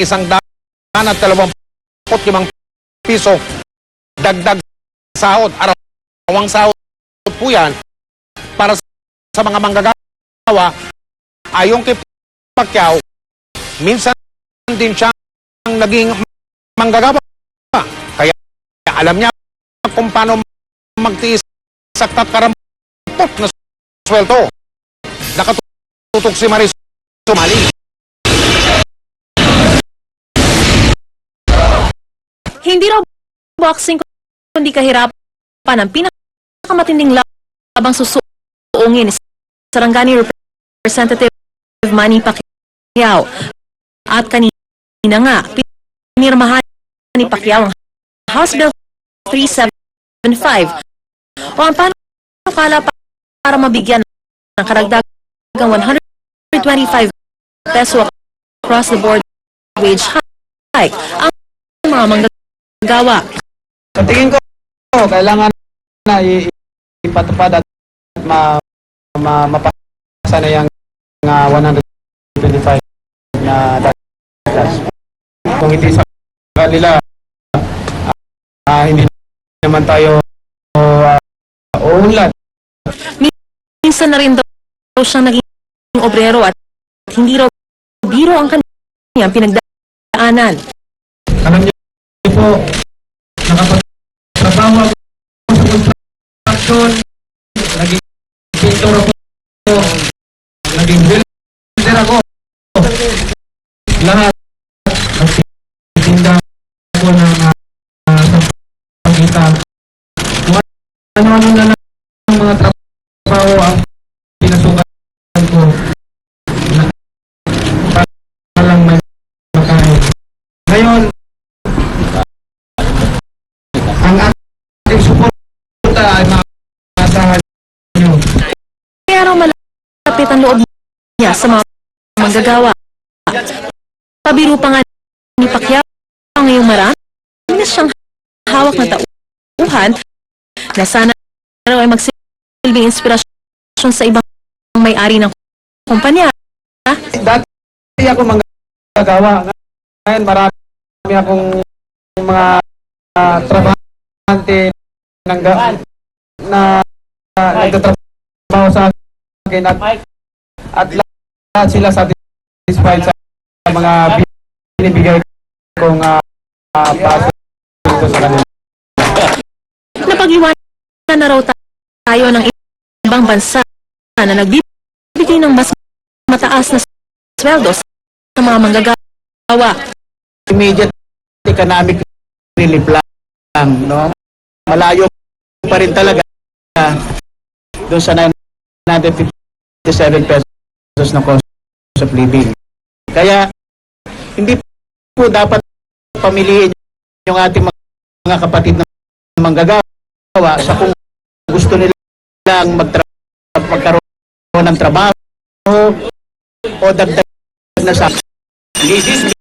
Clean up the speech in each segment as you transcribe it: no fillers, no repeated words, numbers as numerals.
125 piso dagdag sahod, arawang sahod po yan para sa mga manggagawa. Ayon kay Pacquiao, minsan din siyang naging manggagawa. Kaya alam niya kung paano magtiis sa kakarampot na sweldo. Nakatutok si Maris Sumali. Hindi raw boxing kundi kahirapan ang pinakamatinding labang susuungin ni Sarangani Representative Manny Pacquiao. At kanina nga, pinirmahan ni Pacquiao ang House Bill 375 o ang panukala para mabigyan ng karagdagang 125 peso across the board wage hike ang mga manggagawa. Sa tingin ko, kailangan na ipatupad at mapasa na yung 125 na dagas. Kung hindi sa kanila, hindi naman tayo uunlad. Minsan na rin daw siyang naging obrero at hindi raw biro ang kanyang pinagdaanan. Alam niyo po, nakapagtrabaho ako sa construction, naging pintor ako, naging builder ako. Lahat, nagtitinda ako ng pagkita. Kung ano-ano na lang ang mga trabaho ang pinasukan ko. Para lang may makain. Ngayon, ang ating suporta ay maasahan nyo. Kaya raw malapit ang loob niya sa mga manggagawa. Pabiro pa nga ni Pacquiao ngayong marami na siyang hawak na tauhan na sana raw ay magsilbing inspirasyon sa ibang may-ari ng kumpanya. Dati ako manggagawa. Ngayon marami akong mga trabahante na nagtatrabaho sa akin at lahat sila satisfied sa mga binibigay kong paso sa kanila. Napag-iwanan na raw tayo ng ibang bansa na nagbibigay ng mas mataas na sweldo sa mga manggagawa. Immediate economic relief lang, no? Malayo pa rin talaga doon sa 957 pesos na cost of living. Kaya hindi po dapat pamiliin yung ating mga kapatid na manggagawa sa kung gusto nilang magkaroon ng trabaho o dagdag na sa. This is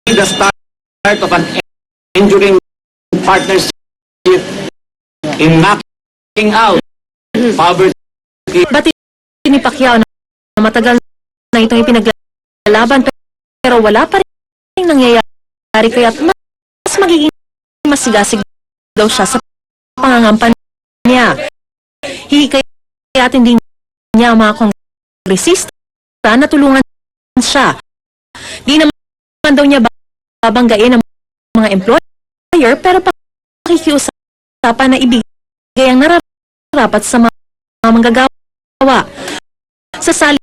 the start of an enduring partnership in knocking out poverty. Ba't ni Pacquiao na matagal na itong ipinaglalaban pero wala pa rin nangyayari kaya mas magiging masigasig daw siya sa pangangampan niya. Hihikayatin din niya ang mga kongresista na tulungan siya. Di naman daw niya babanggain ang mga employer pero pakikiusapan na ibigay ang nararapat sa mga manggagawa. Sasali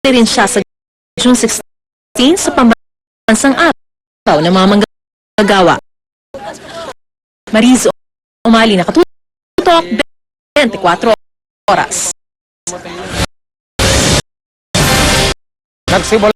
rin siya sa June 16 sa pambansang araw ng mga manggagawa. Mariz Umali, nakatutok 24 oras. Nagsimula